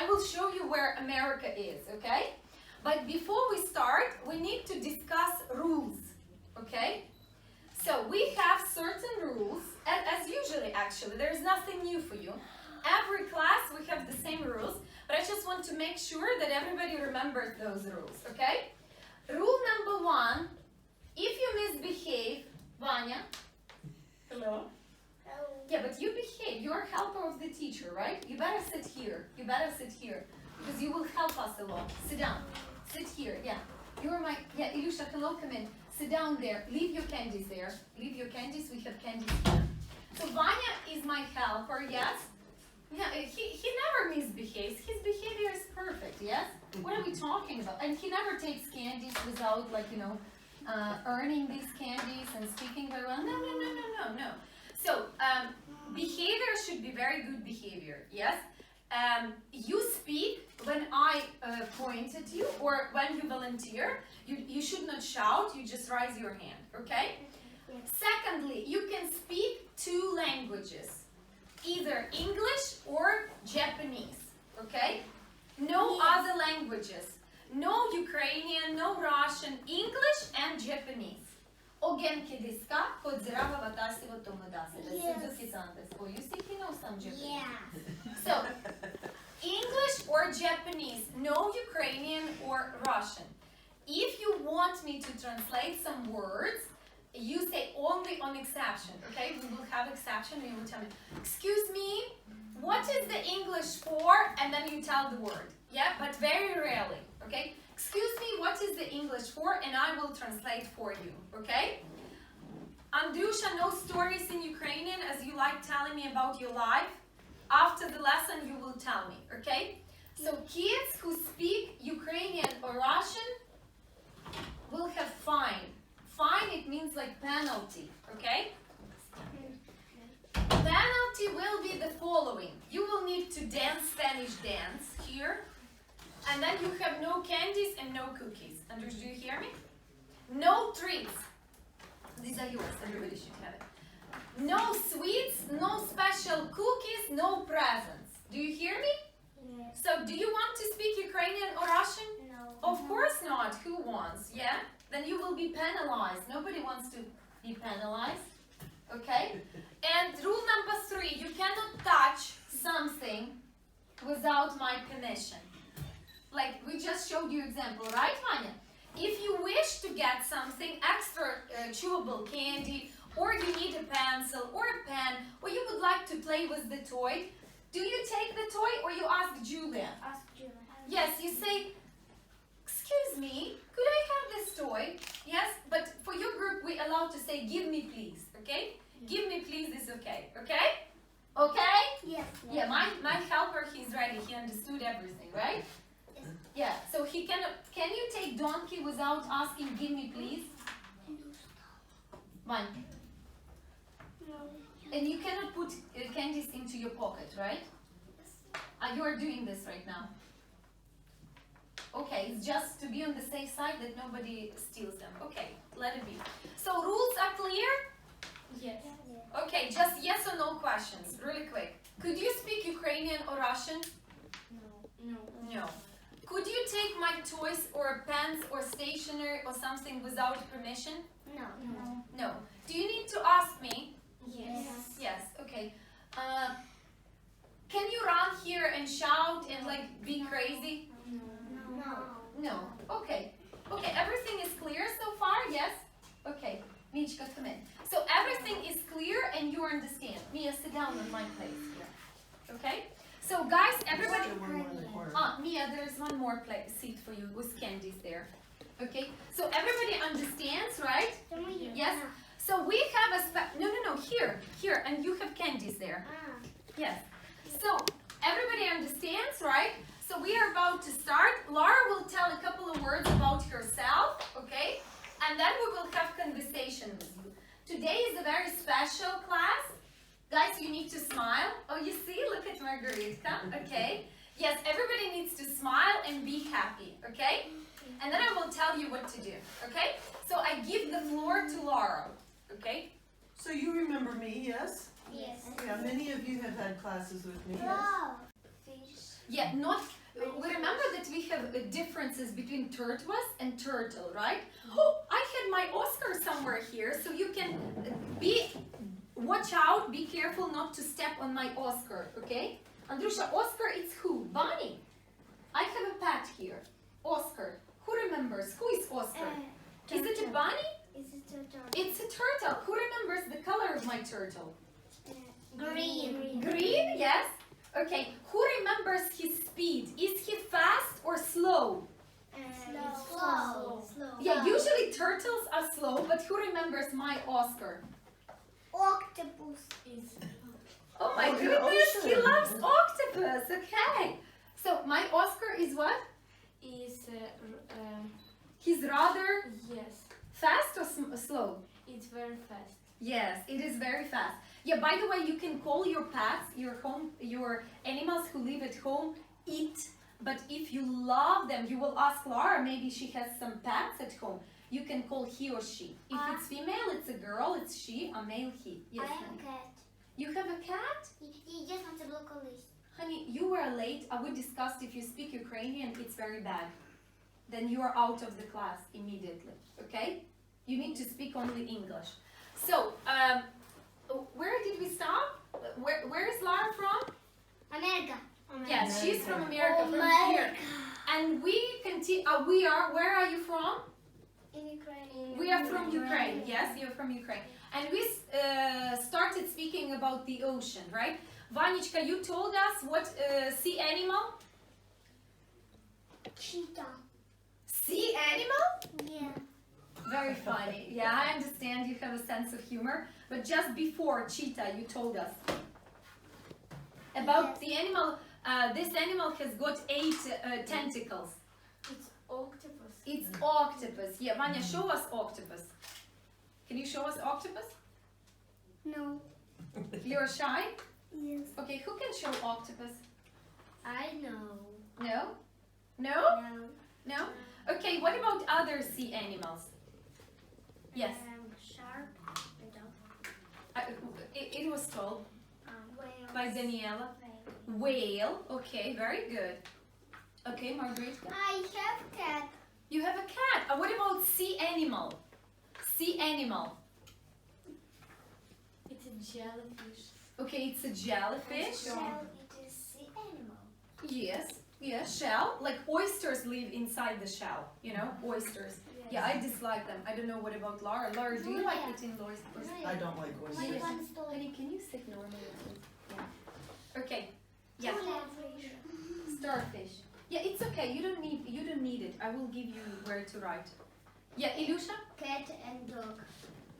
I will show you where America is, okay? But before we start, we need to discuss rules, okay? So we have certain rules, as usually actually, there's nothing new for you. Every class we have the same rules, but I just want to make sure that everybody remembers those rules, okay? Rule number 1, if you misbehave, Vanya, hello? Hello. Yeah, but you behave, you're a helper of the teacher, right? You better sit here, because you will help us a lot. Sit down, sit here, yeah. You're my, yeah, Ilyusha, hello, come in. Sit down there, leave your candies there. Leave your candies, we have candies here. So Vanya is my helper, yes? Yeah, he never misbehaves. His behavior is perfect, yes? What are we talking about? And he never takes candies without, like, you know, earning these candies and speaking very well. No. So, behavior should be very good behavior, yes? You speak when I point at you or when you volunteer. You should not shout, you just raise your hand, okay? Yes. Secondly, you can speak 2 languages, either English or Japanese, okay? No Yes. other languages. No Ukrainian, no Russian, English and Japanese. Ogenki desu ka? Kodzirava watashi wo tomodachi desu. Yes. Suzuki-san desu. Oh, you see, he knows some Japanese. Yeah. So, English or Japanese, no Ukrainian or Russian. If you want me to translate some words, you say only on exception, okay? We will have exception and you will tell me, excuse me, what is the English for? And then you tell the word, yeah? But very rarely, okay? Excuse me, what is the English for? And I will translate for you, okay? Andrusha, no stories in Ukrainian as you like telling me about your life. After the lesson, you will tell me, okay? So kids who speak Ukrainian or Russian will have fine. Fine, it means like penalty, okay? Penalty will be the following. You will need to dance Spanish dance here. And then you have no candies and no cookies. Andrews, do you hear me? No treats. These are yours, everybody should have it. No sweets, no special cookies, no presents. Do you hear me? Yes. So do you want to speak Ukrainian or Russian? No. Of course not. Who wants? Yeah? Then you will be penalized. Nobody wants to be penalized. Okay? And rule number 3, you cannot touch something without my permission. Like we just showed you example, right, Vanya? If you wish to get something extra chewable candy, or you need a pencil or a pen, or you would like to play with the toy, do you take the toy or you ask Julia? Ask Julia. Yes, you say, excuse me, could I have this toy? Yes, but for your group we allow to say, give me please, okay? Give me please is okay, okay? Okay? Yes. Yeah, my helper, he's ready, he understood everything, right? Yes. Yeah, so he can you take donkey without asking, give me please? One. No. And you cannot put candies into your pocket, right? You are doing this right now. Okay, it's just to be on the safe side that nobody steals them. Okay, let it be. So rules are clear? Yes. Okay, just yes or no questions, really quick. Could you speak Ukrainian or Russian? No. No. Could you take my toys or pens or stationery or something without permission? No. No. Do you need to ask me? Yes. Yes, okay. Can you run here and shout and like be crazy? No. No. Okay. Okay, everything is clear so far, yes? Okay. Michka, come in. So everything is clear and you understand. Mia, sit down on my place here. Okay? So guys, everybody... Mia, there's one more seat for you with candies there. Okay? So everybody understands, right? Yes? So we have a no, here, and you have candies there. Yes. So everybody understands, right? So we are about to start. Laura will tell a couple of words about herself, okay? And then we will have conversation with you. Today is a very special class. Guys, you need to smile. Oh, you see? Look at Margarita. Okay. Yes, everybody needs to smile and be happy, okay? And then I will tell you what to do, okay? So I give the floor to Laura, okay? So you remember me, yes? Yes. Yeah, many of you have had classes with me, yes? Wow. Fish. Yeah, not. We remember that we have differences between tortoise and turtle, right? Oh, I had my Oscar somewhere here, so you can watch out, be careful not to step on my Oscar, okay? Andrusha, Oscar, it's who? Bunny. I have a pet here. Oscar. Who remembers? Who is Oscar? Is it a bunny? It's a turtle. It's a turtle. Who remembers the color of my turtle? Green. Green, yes. Okay, who remembers his speed? Is he fast or slow? Slow. Yeah, usually turtles are slow, but who remembers my Oscar? Octopus is. Oh my Oh, goodness, he awesome. loves octopus. Okay. So my Oscar is what? Is He's rather yes. fast or slow? It's very fast. Yes, it is very fast. Yeah, by the way, you can call your pets, your animals who live at home, it. But if you love them, you will ask Laura, maybe she has some pets at home. You can call he or she. If it's female, it's a girl, it's she, a male, he. Yes, honey. cat. You have a cat? He just wants to block a list. Honey, you were late. We discussed if you speak Ukrainian, it's very bad. Then you are out of the class immediately, okay? You need to speak only English. So, where did we stop? Where is Laura from? America. Yes, she's from America, from America. here. And we continue, where are you from? In Ukraine. We are from Ukraine, yes, you're from Ukraine. And we started speaking about the ocean, right? Vanichka, you told us what sea animal? Cheetah. Sea animal? Yeah. Very funny. Yeah, I understand you have a sense of humor. But just before cheetah, you told us about the animal. This animal has got 8 tentacles. It's octopus. It's octopus. Yeah, Vanya, show us octopus. Can you show us octopus? No. You're shy? Yes. Okay, who can show octopus? I know. No? No? No. No? Okay, what about other sea animals? Yes. Shark. It was told Whale. by Daniela. Whale. Okay, very good. Okay, Margaret. I have cat. You have a cat. What about sea animal? Sea animal. It's a jellyfish. Okay, it's a jellyfish. Shell. It is sea animal. Yes. Yes, shell. Like oysters live inside the shell. You know, oysters. Yeah, I dislike them. I don't know what about Laura. Laura, do you like eating oysters? I don't like oysters. Honey, can you sit normally, please? Yeah. Okay. Yeah. Jellyfish. Starfish. Yeah, it's okay. You don't need it. I will give you where to write. Yeah, Ilusha? Cat and dog.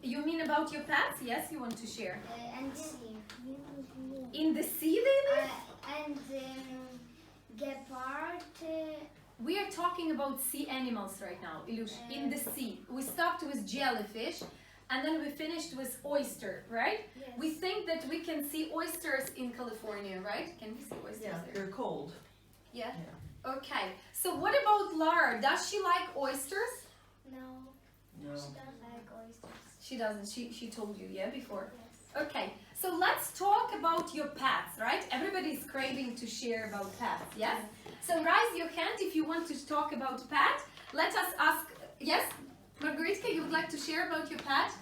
You mean about your pets? Yes, you want to share. And sea. In the sea they live? And Gepard. We are talking about sea animals right now, Ilusha. In the sea. We stopped with jellyfish and then we finished with oyster, right? Yes. We think that we can see oysters in California, right? Can we see oysters Yeah, there? they're cold. Yeah? Okay. So what about Laura? Does she like oysters? No. No. She doesn't like oysters. She doesn't. She told you, yeah, before. Yes. Okay. So let's talk about your pets, right? Everybody's craving to share about pets, yes? So raise your hand if you want to talk about pet. Let us ask, yes? Margaritka, you would like to share about your pet?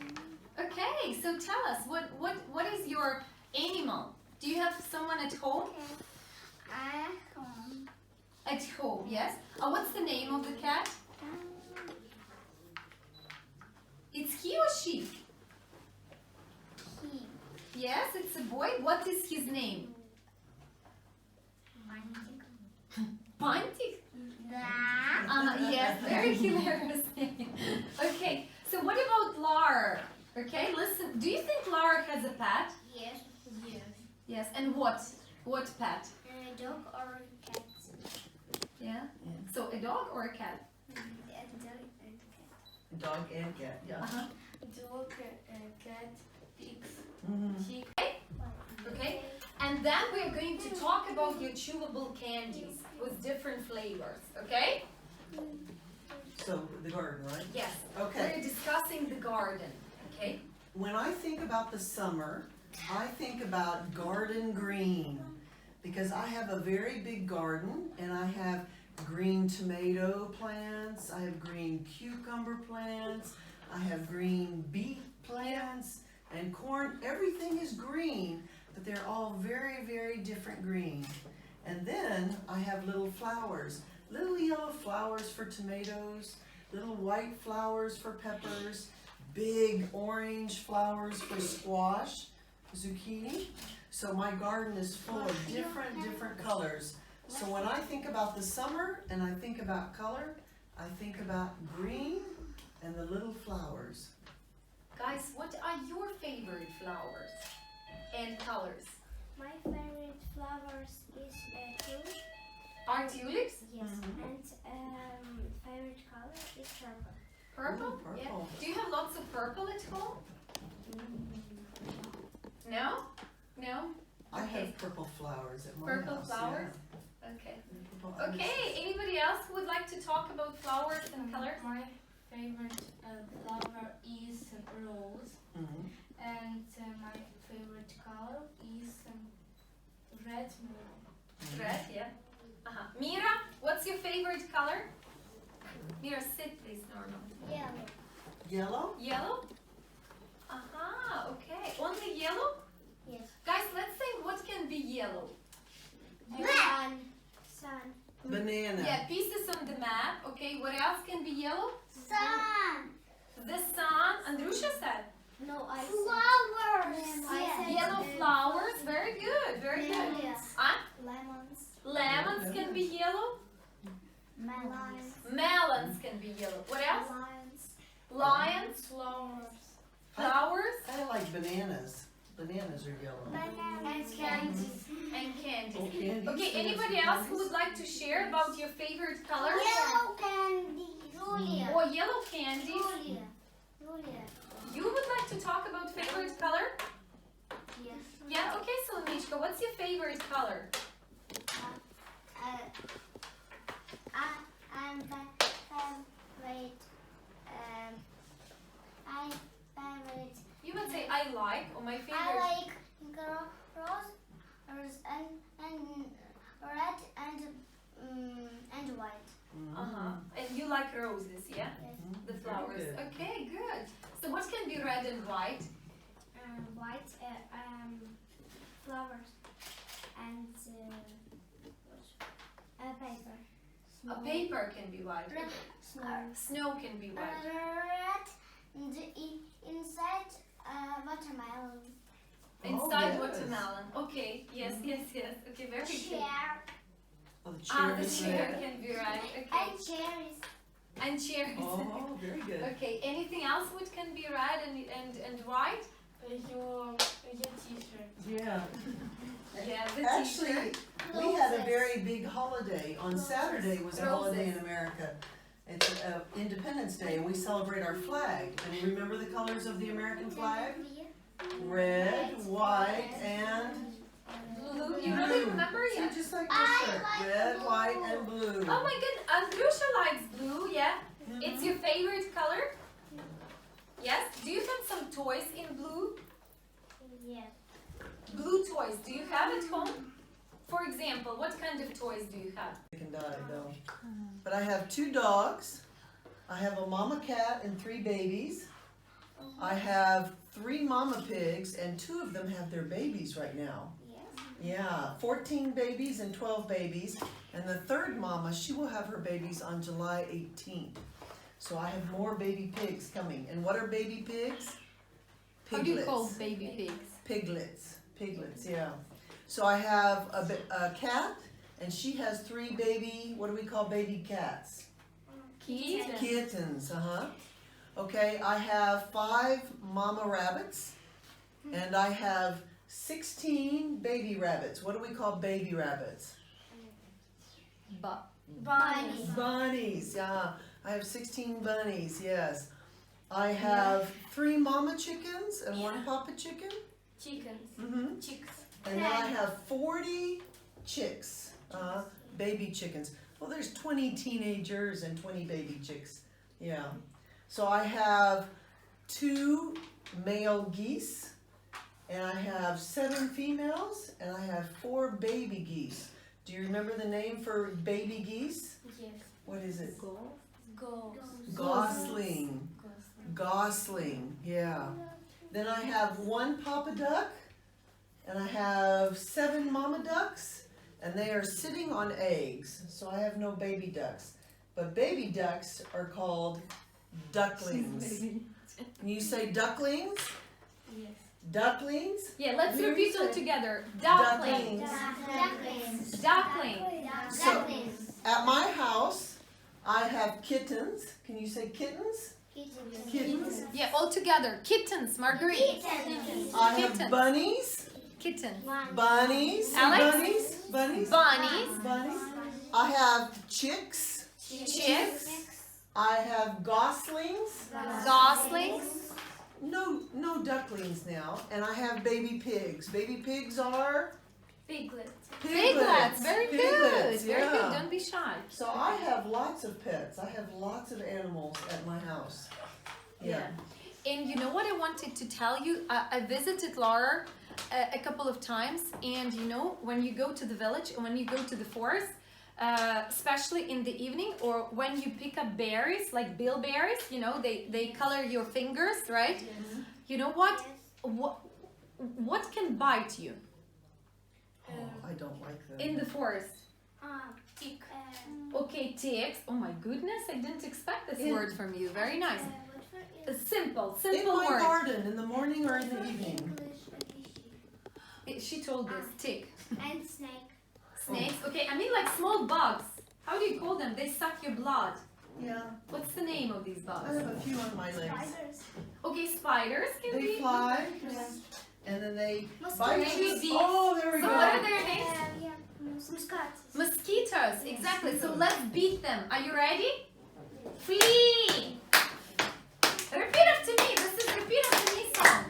Okay, so tell us, what is your animal? Do you have someone at home? At home, yes. What's the name of the cat? It's he or she? He. Yes, it's a boy. What is his name? Pantik? Yes, very hilarious name. Okay, so what about Laura? Okay, listen. Do you think Laura has a pet? Yes. Yes. Yes, and what? What pet? A dog or a cat. Yeah. So a dog or a cat? Dog and cat, yeah. Uh-huh. Dog, cat, pigs, Mhm. chick. Okay. And then we are going to talk about your chewable candies with different flavors. Okay? So the garden, right? Yes. Okay. We're discussing the garden. Okay. When I think about the summer, I think about garden green. because I have a very big garden and I have green tomato plants, I have green cucumber plants, I have green beet plants and corn. Everything is green, but they're all very, very different green. And then I have little flowers, little yellow flowers for tomatoes, little white flowers for peppers, big orange flowers for squash, zucchini. So my garden is full of different colors. So when I think about the summer and I think about color, I think about green and the little flowers. Guys, what are your favorite flowers and colors? My favorite flowers is tulip. Are tulips? Yes. And favorite color is purple. Purple? Ooh, purple. Yeah. Do you have lots of purple at home? No? No? I Okay. have purple flowers at my Purple house. flowers? Okay. Yeah. Purple Okay, anybody else who would like to talk about flowers and colors? My favorite flower is rose, Mhm. and my favorite color is red moon. Red, yeah. Mira, what's your favorite color? Mira, sit please, normal. Yellow. Yellow? Yellow? Okay. Only yellow? Yes. Guys, let's think what can be yellow. Sun. Banana. Yeah, pieces on the map. Okay, what else can be yellow? Sun. The sun. Andrusha said. No, I flowers. Yes. Yellow flowers. Very good. Very good. Yes. Lemons. Lemons can be yellow. Melons. Melons can be yellow. What else? Lions. Lions. Flowers. Flowers. I like bananas. Bananas are yellow. Bananas. And candies. And Oh, candies. candies. Okay, anybody else who would like to share about your favorite color? Yellow candy. Julia. Or yellow candies? Julia. Julia. You would like to talk about favorite color? Yes. Yeah, okay, so Mishka, what's your favorite color? I'm favorite. I favorite. You would say I like, or my favorite. I like rose and red and white. Uh-huh. And you like roses, yeah? Yes. The Very flowers. good. Okay, good. So what can be red and white? White flowers and paper. A paper can be white. Snow. Snow can be white. Red and inside watermelon. Inside yes. watermelon. Okay, yes. Okay, very good. Chair Oh, the chair The is chair red. can be red. Okay. and cherries. And cherries. Oh, very good. Okay, anything else which can be red and white? Your t-shirt. Yeah. Yeah, the Actually, t-shirt. we had a very big holiday. On Saturday was a holiday in Roses. America. It's Independence Day, and we celebrate our flag. And you remember the colors of the American flag? Red, white, and Blue. You really remember? See, Yeah. just like this shirt. like Red, blue. white, and blue. Oh my goodness, Andrusha likes blue, yeah? It's your favorite color? Yes? Do you have some toys in blue? Yes. Blue toys, do you have at home? For example, what kind of toys do you have? They can die though. But I have 2 dogs. I have a mama cat and 3 babies. I have 3 mama pigs, and 2 of them have their babies right now. Yes. Yeah, 14 babies and 12 babies. And the 3rd mama, she will have her babies on July 18th. So I have more baby pigs coming. And what are baby pigs? How do you call Piglets. baby pigs? Piglets, yeah. So I have a cat, and she has 3 baby, what do we call baby cats? Kittens. Kittens, Okay, I have 5 mama rabbits, and I have 16 baby rabbits. What do we call baby rabbits? Bunnies. Bunnies, yeah. I have 16 bunnies, yes. I have 3 mama chickens and 1 papa chicken. Chickens. Mm-hmm. Chicks. And then I have 40 chicks, baby chickens. Well, there's 20 teenagers and 20 baby chicks, yeah. So I have 2 male geese and I have 7 females, and I have 4 baby geese. Do you remember the name for baby geese? Yes. What is it? Goals. Gosling. Gosling, yeah. Then I have 1 papa duck, and I have 7 mama ducks, and they are sitting on eggs, so I have no baby ducks. But baby ducks are called ducklings. Can you say ducklings? Yes. Ducklings? Yeah, let's Very repeat all good. together. Duckling. Ducklings. Duckling. So, at my house, I have kittens. Can you say kittens? Kittens. Yeah, all together. Kittens, Marguerite. I have Kittens. bunnies. Kittens. Bunnies. Alex? Bunnies. Bunnies. Bunnies. Bunnies. I have chicks. Chicks. I have goslings. Goslings. No ducklings now. And I have baby pigs. Baby pigs are Piglet. Piglets. Very good. Piglets, Very yeah. good. Don't be shy. So I have lots of pets. I have lots of animals at my house. Yeah. And you know what I wanted to tell you? I visited Laura a couple of times, and you know, when you go to the village and when you go to the forest, especially in the evening, or when you pick up berries, like bilberries, you know, they color your fingers, right? You know what? What can bite you Oh, I don't like them. in the forest? Tick. Okay, ticks. Oh my goodness, I didn't expect this In- word from you. Very nice. A simple In my word. garden, in the morning or in the evening. She told this. Tick. And snake. Snakes. Okay, I mean like small bugs. How do you call them? They suck your blood. Yeah. What's the name of these I bugs? have a few on my legs. Okay, spiders can They be. fly, and then they bite Maybe you. bees. Oh, there we So what are go. their names? Mosquitoes. Mosquitoes. Exactly. So let's beat them. Are you ready? Flee. Repeat after me. This is repeat after me song.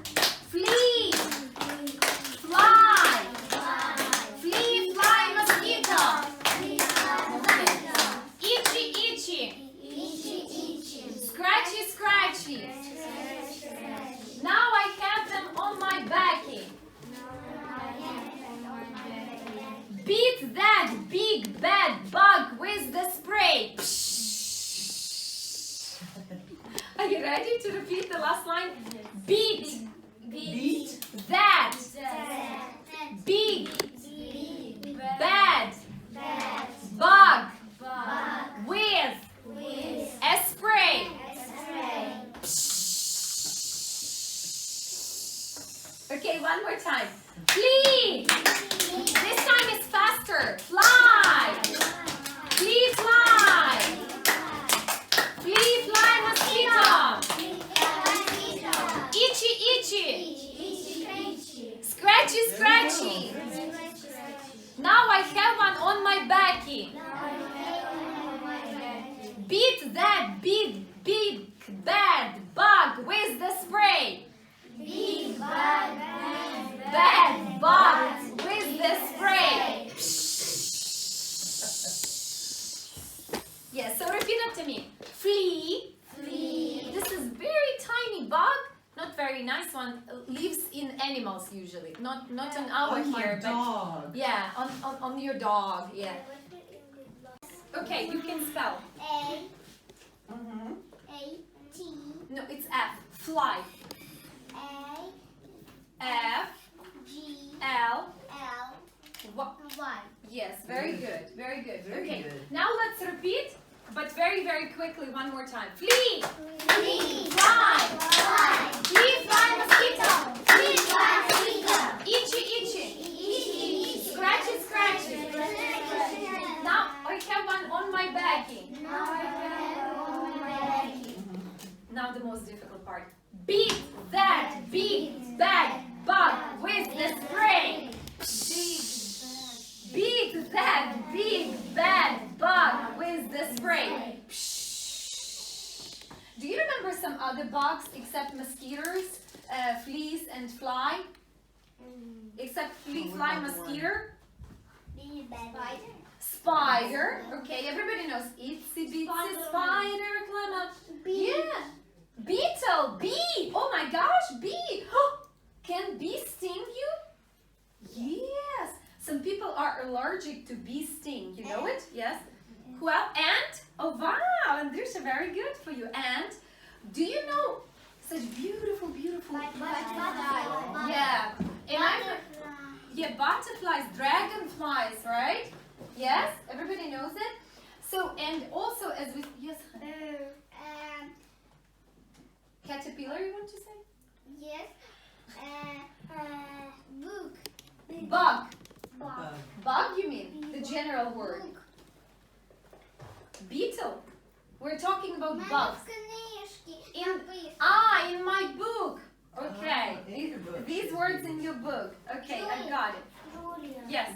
Flee. Fly. Flee, fly, mosquito. Itchy, itchy. Scratchy, scratchy. Now I have them on my backy. Beat that big bad bug with the spray. Are you ready to repeat the last line? Beat Beat that big bad bug with a spray. Okay, one more time. Flee. This time it's faster. Fly. Flee, fly. Flee, fly, mosquito. Itchy, itchy. Scratchy, scratchy. Now I have one on my backy. Beat that big bad bug with the spray. Bad bug with the spray. Yes, so repeat after me. Flee. This is very tiny bug. Not very nice one. Lives in animals usually. Not on our on my here, but dog. yeah, on your dog. Yeah. Okay, you can spell. Mm-hmm. No, it's F. Fly. F L. Yes, very good. Very good. Very Okay. good. Now let's repeat, but very, very quickly one more time. Flee. Fly. Fly. Flee, fly, mosquito. Itchy. Scratchy, scratchy. Now I have one on my backy. Now the most difficult part. Beat that big bad bug with the spray. Beat that big bad bug with the spray. Do you remember some other bugs except mosquitoes, fleas and fly? Except flea, fly, mosquito? Spider. Okay, everybody knows itsy bitsy spider climb up. Yeah. Beetle. Bee. Oh my gosh, bee. Can bees sting you? Yes. Some people are allergic to bee sting. You know it? Yes. Who else? Ant? Oh wow, Andrusha, very good for you. Ant. Do you know such beautiful, beautiful? Yeah. And yeah, butterflies, dragonflies, right? Yes, everybody knows it. So, and also as we, yes, caterpillar, you want to say? Yes. Book. Bug. Bug. Bug, you mean? The general word. Beetle. We're talking about bugs. In my book. Okay. In your book. These words in your book. Okay, I got it. Yes.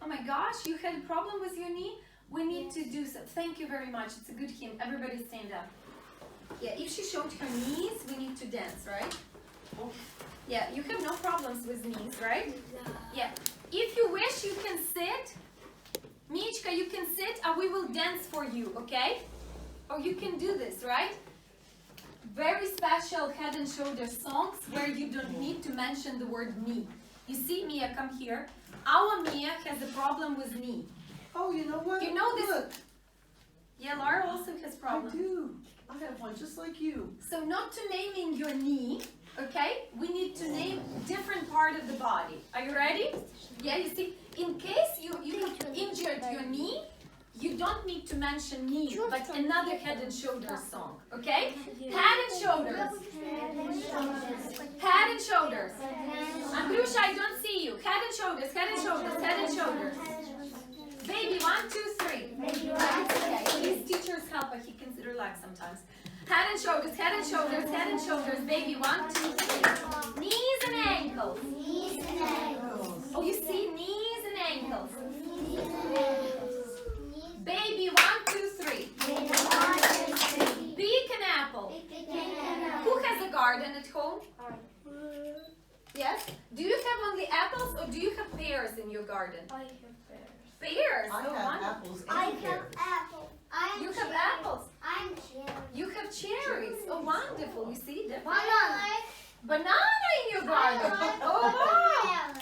Oh my gosh, you had a problem with your knee? We need to do so. Thank you very much. It's a good hint. Everybody stand up. Yeah, if she showed her knees, we need to dance, right? Yeah, you have no problems with knees, right? Yeah. If you wish, you can sit. Michka, you can sit and we will dance for you, okay? Or you can do this, right? Very special head and shoulder songs where you don't need to mention the word knee. You see, Mia, come here. Our Mia has a problem with knee. Oh, you know what? You know this? Look, Yeah, Laura also has I problems. do. I have one just like you. So not to naming your knee, okay? We need to name different part of the body. Are you ready? Yeah, you see, in case you have injured your knee, you don't need to mention knee, but another head and shoulders song, okay? Head and shoulders. Head and shoulders. Andrusha, I don't see you. Head and shoulders, head and shoulders, head and shoulders. Baby, 1, 2, 3. Okay, please teachers help, but he can relax sometimes. Head and shoulders, head and shoulders, head and shoulders. Baby, 1, 2, 3. Knees and ankles. Oh, you see, knees and ankles. Baby, 1, 2, 3. Pick an apple. Who has a garden at home? Yes? Do you have only apples or do you have pears in your garden? I have pears. Pears? I Oh, have wonderful. apples and I have pears. apple. You have apples. I'm cherry. You have cherries. Oh, wonderful. You see? Different. Banana. Banana in your garden. Oh, wow.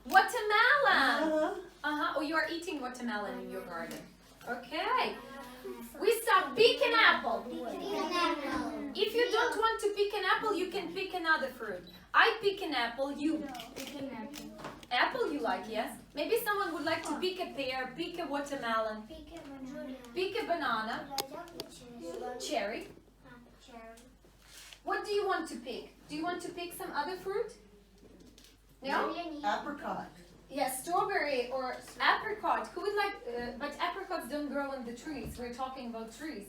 Watermelon. Oh, you are eating watermelon in your garden. Okay. We start. Pick an apple. If you don't want to pick an apple, you can pick another fruit. I pick an apple. You. Apple you like, yes? Maybe someone would like to pick a pear, pick a watermelon, pick a banana, cherry. What do you want to pick? Do you want to pick some other fruit? No? Apricot. Yes, strawberry or apricot. Who would like, but apricots don't grow on the trees. We're talking about trees.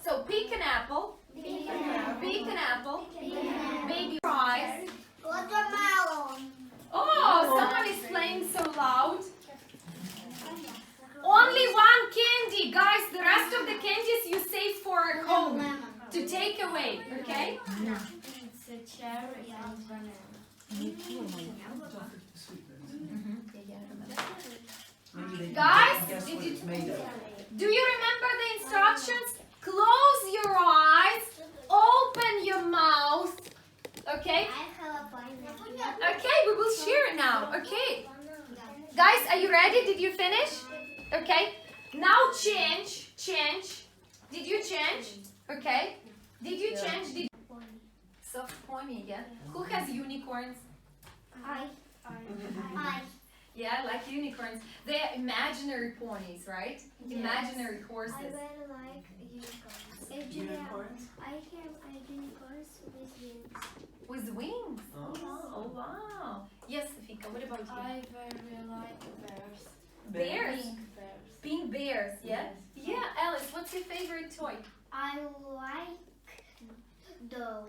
So pick an apple. Pick an apple. Baby fries. Watermelon. Oh, someone is playing so loud. Only one candy, guys. The rest of the candies you save for home to take away, okay? It's a cherry and banana. Guys, Guess did what you- it's made of. Do you remember the instructions? Close your eyes, open your mouth, okay? Okay, we will share now, okay? Guys, are you ready? Did you finish? Okay. Now change. Did you change? Okay. Did you change? Soft pony, yeah. Who has unicorns? Yeah, I like unicorns. They're imaginary ponies, right? Imaginary horses. I really like unicorns. Unicorns? I have unicorns with wings. With wings. Oh. Oh wow. Yes, Fika, what about you? I very like bears. Bears. Pink bears. Pink bears, yeah? Yeah, Alice, what's your favorite toy? I like doll.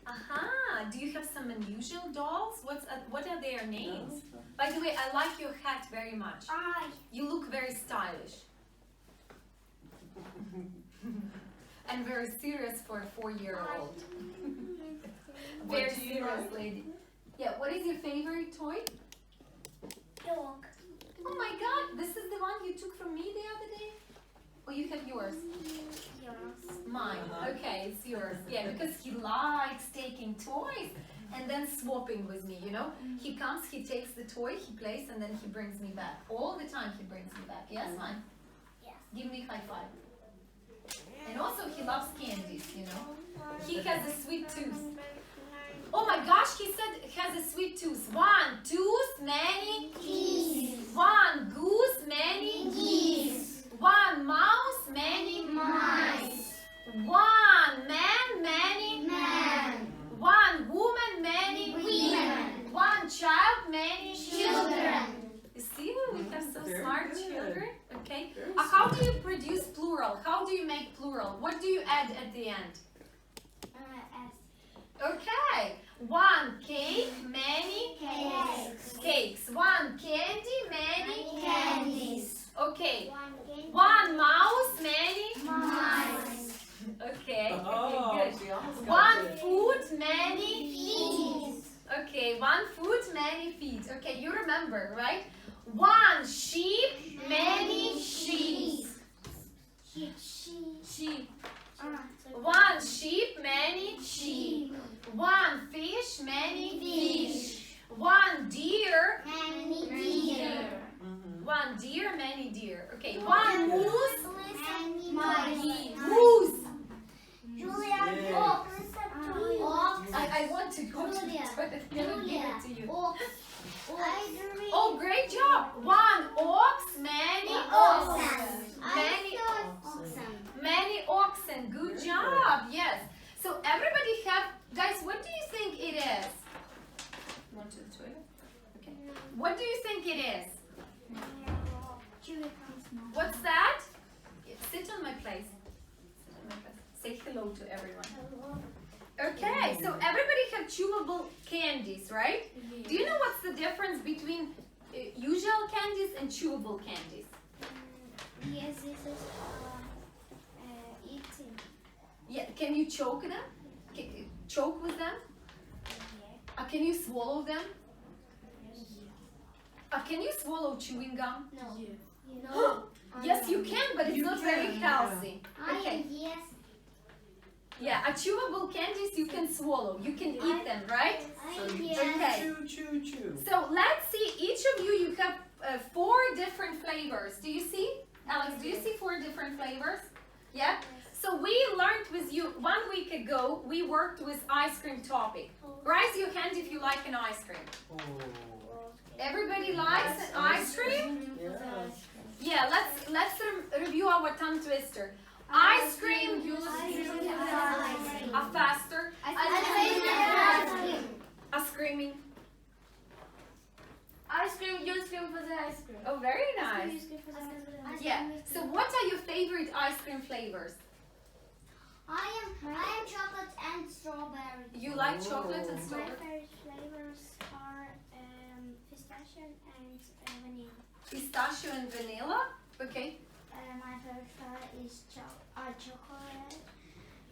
Aha, do you have some unusual dolls? What are their names? By the way, I like your hat very much. You look very stylish. And very serious for a 4-year-old. Very What do you serious like? lady. Yeah, what is your favorite toy? Dog. Oh my god, this is the one you took from me the other day? Or you have yours? Yours. Mine. Uh-huh. Okay, it's yours. Yeah, because he likes taking toys and then swapping with me, you know? He comes, he takes the toy, he plays, and then he brings me back. All the time he brings me back. Yes, mine? Yes. Give me high five. And also he loves candies, you know? He has a sweet tooth. Oh my gosh, he said he has a sweet tooth. One tooth, many Geese. one goose, many Geese. one mouse, many Mice. one man, many Man. one woman, many Women. one child, many Children. You see, we have so Very smart good. children. Okay. Very How smart. do you produce plural? How do you make plural? What do you add at the end? S. Okay. One cake, many Cakes. cakes. One candy, many Candies. Okay. One One mouse, many Mice. Okay. Oh, Okay, good. she almost got One it. food, many Feet. Okay, one foot, many feet. Okay, you remember, right? One sheep, many sheep. Sheep. One sheep, many sheep. One fish, many fish. One deer, Many deer. Mhm. one deer, many deer. Okay, one moose, Many mice. moose. Julia, Yeah. ox. Ox. I want to go to the Julia. toilet. Can I give Julia, it to you? ox. Oh, great job. One ox, many Oxen. Many Oxen. Many oxen. Good job. Yes. So everybody have, guys, what do you think it is? Want to the toilet? Okay. What do you think it is? What's that? Sit on my place. Sit on my place. Say hello to everyone. Okay, so everybody have chewable candies, right? Do you know what's the difference between usual candies and chewable candies? Yes, this is eating. Yeah, can you choke them? Choke with them? Can you swallow them? Can you swallow chewing gum? No. No. Yes, you can, but it's You not very can, healthy. Okay. Yes. Yeah, a chewable candies you can swallow. You can eat them, right? So you Yes. Okay. chew, chew, chew. So let's see. Each of you have 4 different flavors. Do you see, Alex? Do you see 4 different flavors? Yeah. So we learned with you 1 week ago. We worked with ice cream topic. Raise your hand if you like an ice cream. Oh. Everybody likes an ice cream? Yeah. Yeah. Let's review our tongue twister. Ice cream. A faster. A screaming. Ice cream, you scream for the ice cream. Oh, very nice. Yeah. So what are your favorite ice cream flavors? I am chocolate and strawberry. You like chocolate and Oh. My strawberry? favorite flavors are pistachio and vanilla. Pistachio and vanilla. Okay. My favorite flavor is chocolate,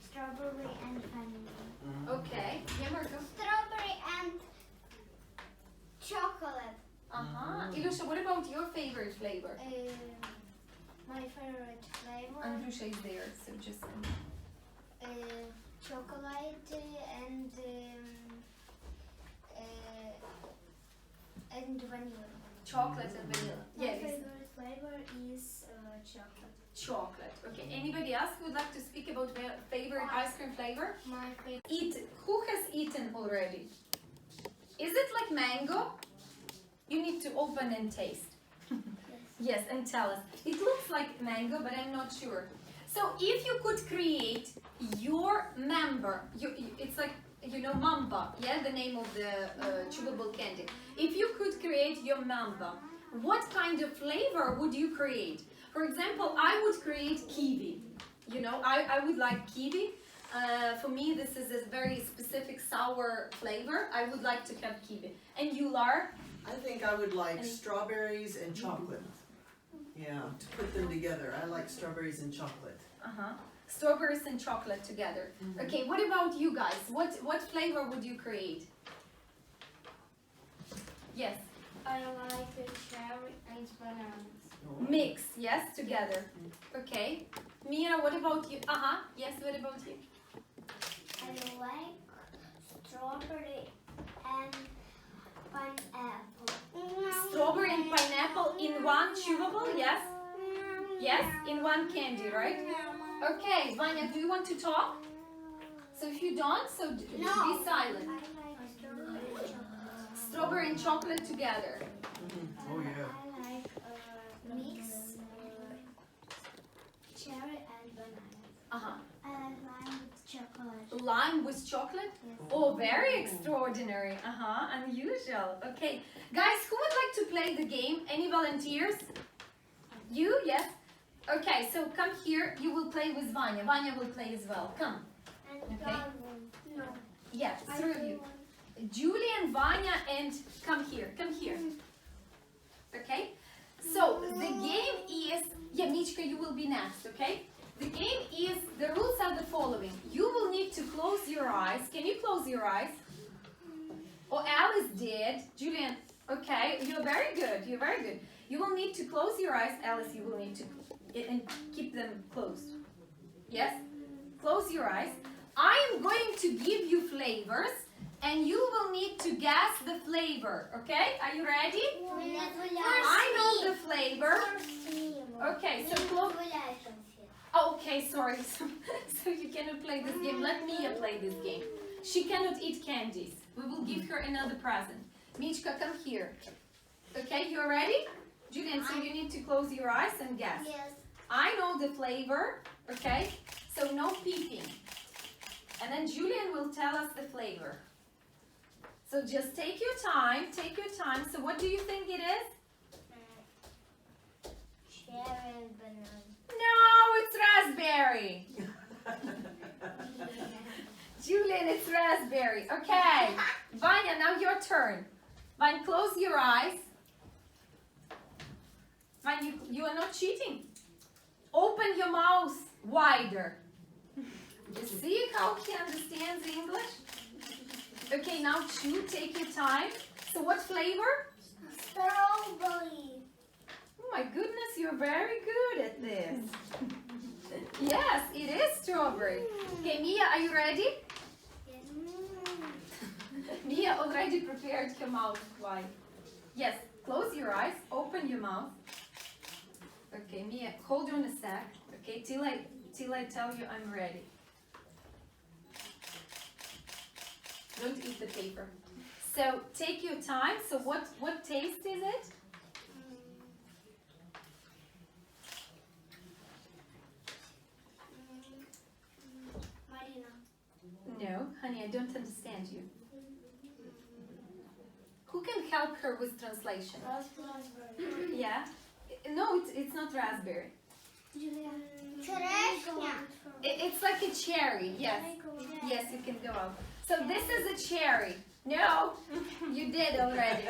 strawberry and vanilla. Okay. Yeah, Marco. Strawberry and chocolate. Ilusha, what about your favorite flavor? My favorite flavor Andrusha is there, so just. chocolate and vanilla. Chocolate and vanilla. My Yeah, favorite flavor is chocolate. chocolate. Okay. Anybody else who would like to speak about their favorite ice cream flavor? My favorite. Who has eaten already? Is it like mango? You need to open and taste. Yes, and tell us. It looks like mango, but I'm not sure. So if you could create your member, it's like, Mamba, yeah, the name of the chewable candy. If you could create your Mamba, what kind of flavor would you create? For example, I would create kiwi. I would like kiwi. For me, this is a very specific sour flavor. I would like to have kiwi. And you, Lara? I think I would like strawberries and chocolate. Yeah, to put them together. I like strawberries and chocolate. Strawberries and chocolate together. Okay, what about you guys? What flavor would you create? Yes. I like the cherry and bananas. Mix, yes, together. Okay. Mira, what about you? Yes, what about you? I like strawberry pineapple. Strawberry and pineapple in one chewable, yes? Yes, in one candy, right? Okay, Vanya, do you want to talk? So if you don't, so be silent. I like Strawberry and chocolate together. Oh yeah. I like mix cherry and banana. Uh-huh. I like lime with chocolate. Lime with chocolate? Yes. Oh, very extraordinary. Uh-huh, unusual. Okay. Guys, who would like to play the game? Any volunteers? You? Yes? Okay, so come here. You will play with Vanya. Vanya will play as well. Come. And Okay. No. Yeah, three of you. Julie and Vanya, and come here. Come here. Okay? So, the game is... Yeah, Michka, you will be next, okay? The game is... The rules are the following. You will need to close your eyes. Can you close your eyes? Oh, Alice did. Julian, okay. You're very good. You're very good. You will need to close your eyes. Alice, you will need to... And keep them closed. Yes? Close your eyes. I am going to give you flavors, and you will need to guess the flavor. Okay? Are you ready? I know the flavor. Okay, so close. Oh, okay, sorry. So you cannot play this game. Let Mia play this game. She cannot eat candies. We will give her another present. Michka, come here. Okay, you are ready? Julian, so you need to close your eyes and guess. Yes. I know the flavor, okay? So no peeping. And then Julian will tell us the flavor. So just take your time, take your time. So what do you think it is? Cherry and banana. No, it's raspberry. Julian, it's raspberry. Okay. Vanya, now your turn. Vanya, close your eyes. Vanya, you are not cheating. Open your mouth wider. You see how he understands English? Okay, now chew, take your time. So what flavor? Strawberry. Oh my goodness, you're very good at this. Yes, it is strawberry. Okay, Mia, are you ready? Yes. Mia already prepared her mouth wide. Yes, close your eyes, open your mouth. Okay, Mia, hold on a sec. Okay, till I tell you I'm ready. Don't eat the paper. So take your time. So what taste is it? Marina. No, honey, I don't understand you. Who can help her with translation? Raspberry. Yeah. No, it's not raspberry. Julia. It's like a cherry. Yes. Yes, you can go out. So this is a cherry. No, you did already.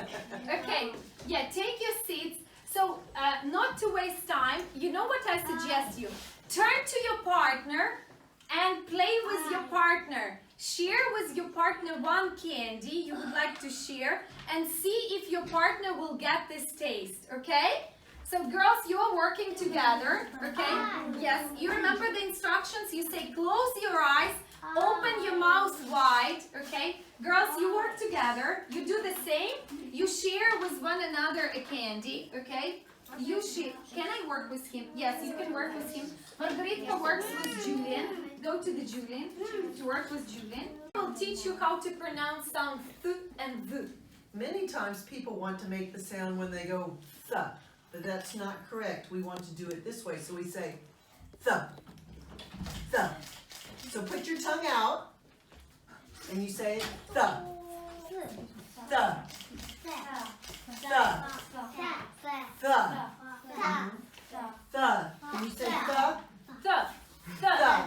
Okay. Yeah, take your seats. So not to waste time, you know what I suggest you? Turn to your partner and play with your partner. Share with your partner one candy you would like to share and see if your partner will get this taste, okay? So girls, you are working together, okay? Yes, you remember the instructions. You say close your eyes, open your mouth wide, okay? Girls, you work together. You do the same. You share with one another a candy, okay? You share. Can I work with him? Yes, you can work with him. Margarita works with Julian. Go to the Julian to work with Julian. We'll teach you how to pronounce sound th and th. Many times people want to make the sound when they go th, but that's not correct. We want to do it this way. So we say th, th. So put your tongue out and you say th, th, th, th, th. And you say th, Th, th, th. th.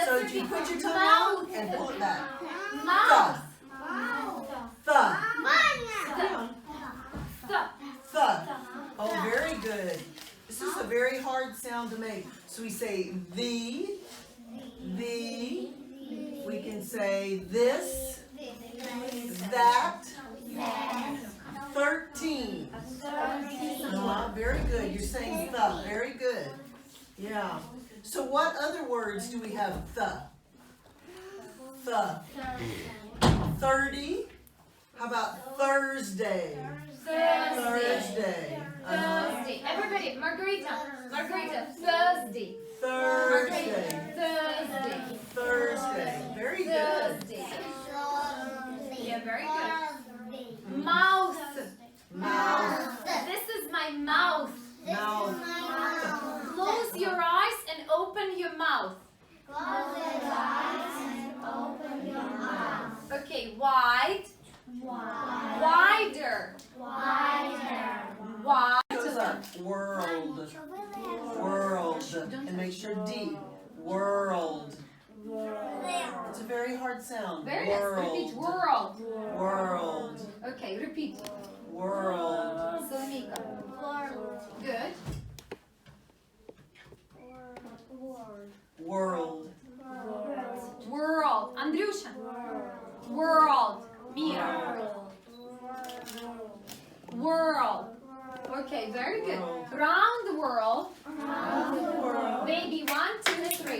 So you put your tongue out and pull it back. Mouth. Th, Th. th. Oh, very good. This is a very hard sound to make. So we say the. We can say this, that, 13. Very good. You're saying the. Very good. Yeah. So what other words do we have? The. 30? How about Thursday? Thursday. Thursday. Everybody, Margarita, Thursday. Thursday. Thursday. Thursday. Very good. Thursday. Yeah, very good. Mouth. Mouth. This is my mouth. Mouth. Close your eyes and open your mouth. Okay, wide. Wider. Wider. World. World. And make sure D. World. It's a very hard sound. Very nice. Repeat. World. World. Okay, repeat. World. Solomika. Good. World. World. Andrusha. World. Mira. World. Okay, very good. Round the world. Baby, 1, 2, 3.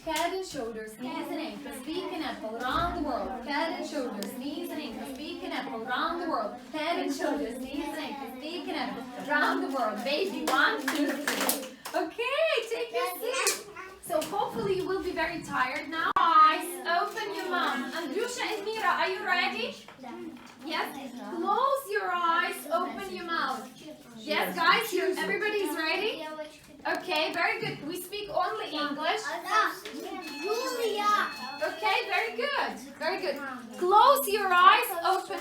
Head and shoulders, knees and ankles, beak and apple, round the world. Head and shoulders, knees and ankles, beak and apple, round the world. Head and shoulders, knees and ankles, beak and apple, round the world. Baby, 1, 2, 3. Okay, take your seat. So hopefully you will be very tired now. Eyes, open your mouth. Andrusha and Mira, are you ready? Yes? Close your eyes, open your mouth. Yes, guys, everybody's ready? Okay, very good. We speak only English. Julia. Okay, very good. Very good. Close your eyes, open.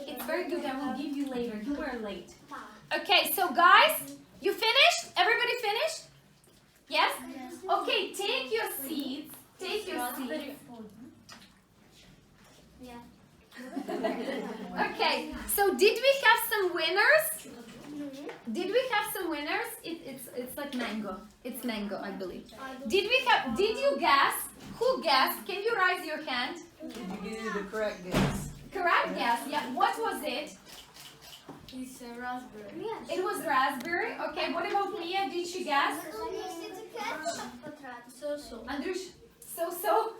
It's very good. I will give you later. You were late. Okay, so guys, you finished? Everybody finished? Yes? Okay, take your seats. Take your seats. Okay, so did we have some winners? Did we have some winners? It's like mango. It's mango, I believe. Did you guess? Who guessed? Can you raise your hand? Did you give the correct guess? Correct guess. Yeah. What was it? It's a raspberry. It was raspberry. Okay. What about Mia? Did she guess? So. Andrush, so.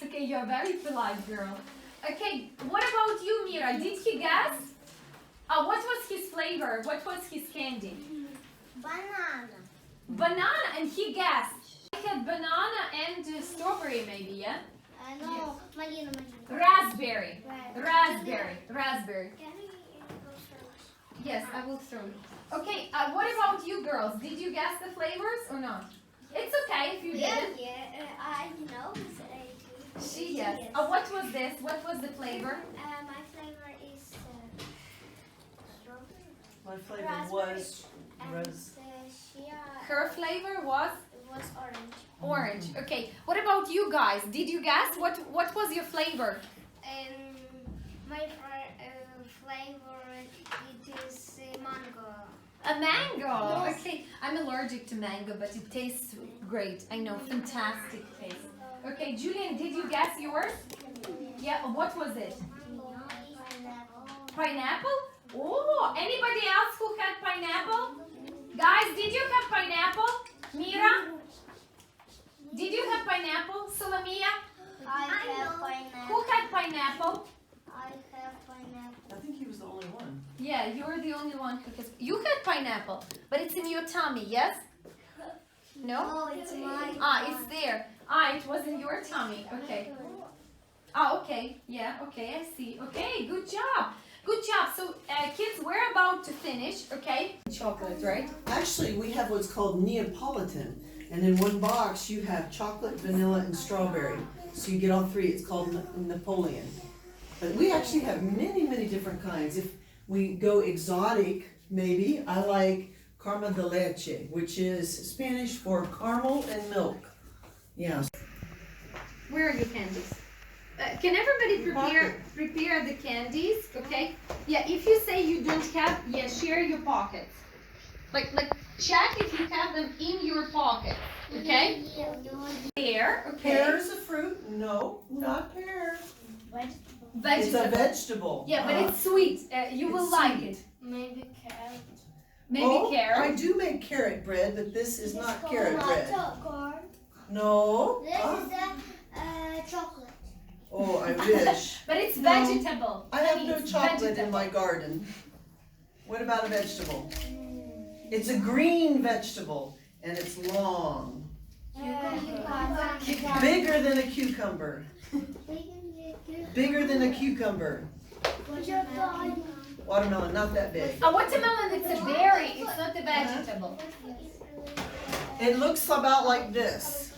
Okay, you're a very polite girl. Okay. What about you, Mira? Did he guess? What was his flavor? What was his candy? Banana. Banana, and he guessed. I had banana and strawberry, maybe, yeah? No, Malina. Raspberry. Raspberry. Can we go first? Yes, I will throw it. Okay, what about you girls? Did you guess the flavors or not? It's okay if you didn't. I know. She yes. What was this? What was the flavor? My flavor is strawberry. My flavor was Her flavor was orange. orange. Okay. What about you guys? Did you guess? What was your flavor? My flavor it is mango. A mango. Yes. Okay. I'm allergic to mango, but it tastes great. I know. Fantastic taste. Okay, Julian, did you guess yours? Yeah. What was it? Pineapple? Oh, anybody else who had pineapple? Guys, did you have pineapple? Mira? Did you have pineapple? Solomia? I have pineapple. Who had pineapple? I have pineapple. I think he was the only one. Yeah, you're the only one who has. You had pineapple, but it's in your tummy, yes? No? Oh, it's mine. It's there. It was in your tummy. Okay. Okay. Yeah, okay, I see. Okay, good job. Good job. So, kids, we're about to finish, okay? Chocolate, right? Actually, we have what's called Neapolitan. And in one box, you have chocolate, vanilla, and strawberry. So you get all three. It's called Napoleon. But we actually have many, many different kinds. If we go exotic, maybe, I like Carma de leche, which is Spanish for caramel and milk. Yeah. Where are your candies? Can everybody prepare the candies? Okay. Yeah. If you say you don't have, share your pockets. Like check if you have them in your pocket. Okay. Pear. Okay. Pear is a fruit? No, not pear. Vegetable. It's a vegetable. Yeah, but it's sweet. You will like it. Maybe carrot. Maybe carrot. I do make carrot bread, but this is not carrot bread. Corn. No. This is chocolate. Oh, I wish. But it's No, vegetable. I have Honey, no it's chocolate in vegetable. my garden. What about a vegetable? It's a green vegetable and it's long. Bigger than a cucumber. Bigger than a cucumber. Watermelon, not that big. A watermelon, it's a berry, it's not a vegetable. It looks about like this.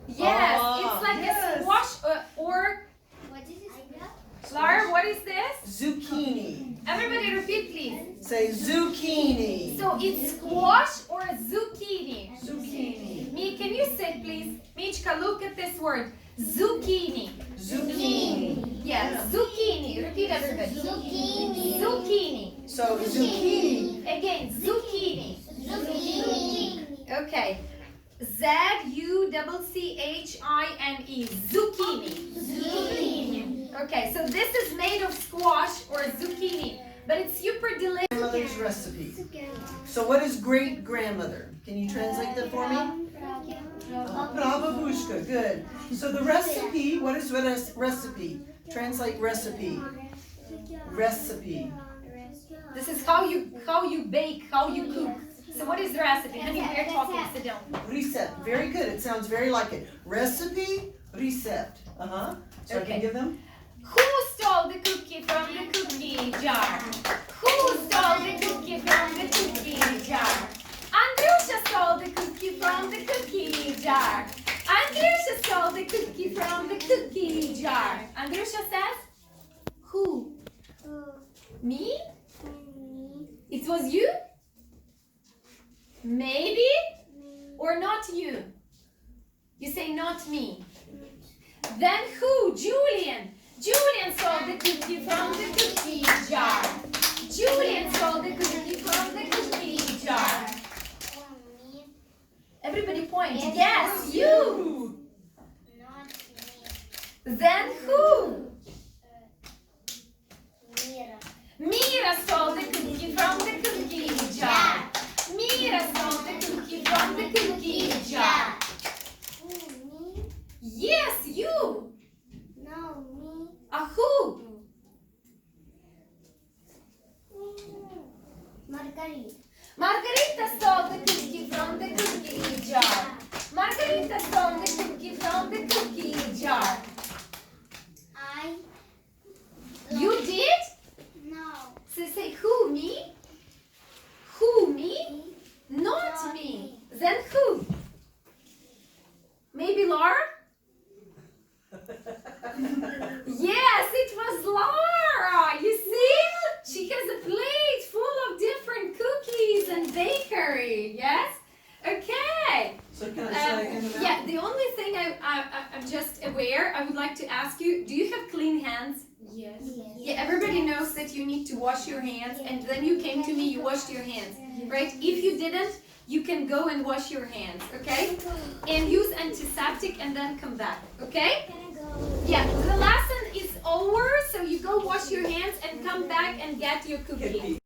Yes, Ah, it's like yes. a squash or Laura, what is this? Zucchini. Everybody repeat please. Say zucchini. So it's squash or zucchini? Zucchini. Me, can you say please? Michka, look at this word. Zucchini. Zucchini. Yes, zucchini. Repeat everybody. Zucchini. So zucchini. Again, zucchini. Okay. Z-U-C-C-H-I-N-E. Zucchini. Okay, so this is made of squash or zucchini, but it's super delicious. Grandmother's recipe. So what is great grandmother? Can you translate that for me? Prababushka, good. So the recipe, what is recipe? Translate recipe. Recipe. This is how you bake, how you cook. So what is the recipe? Honey, we're talking, sit down. Recept. Very good. It sounds very like it. Recipe, recept. Uh-huh. So I Okay. can give them? Who stole the cookie from the cookie jar? Who stole the cookie from the cookie jar? Andrusha stole the cookie from the cookie jar. Andrusha stole the cookie from the cookie jar. Andrusha says, who? Me? It was you? Maybe? Or not you? You say not me. Then who? Julian. Julian stole the cookie from the cookie jar. Julian stole the cookie from the cookie jar. Everybody point. Yes, you. Then who? Mira stole the cookie from the cookie jar. Mira stole the cookie from the cookie jar. Yes, you. Who? Margarita stole the cookie from the cookie jar. Margarita stole the cookie from the cookie jar. You did? So say who? Me? Who? Me? Not me. Then who? Maybe Laura? Yes, it was Laura. You see? She has a plate full of different cookies and bakery. Yes? Okay. So can I say in the mouth? Yeah, the only thing I'm just aware, I would like to ask you, do you have clean hands? Yes. Yeah, everybody knows that you need to wash your hands, and then you came to me, you washed your hands, right? If you didn't, you can go and wash your hands, okay? And use antiseptic and then come back, okay? Yeah, the lesson is over, so you go wash your hands and come back and get your cookie.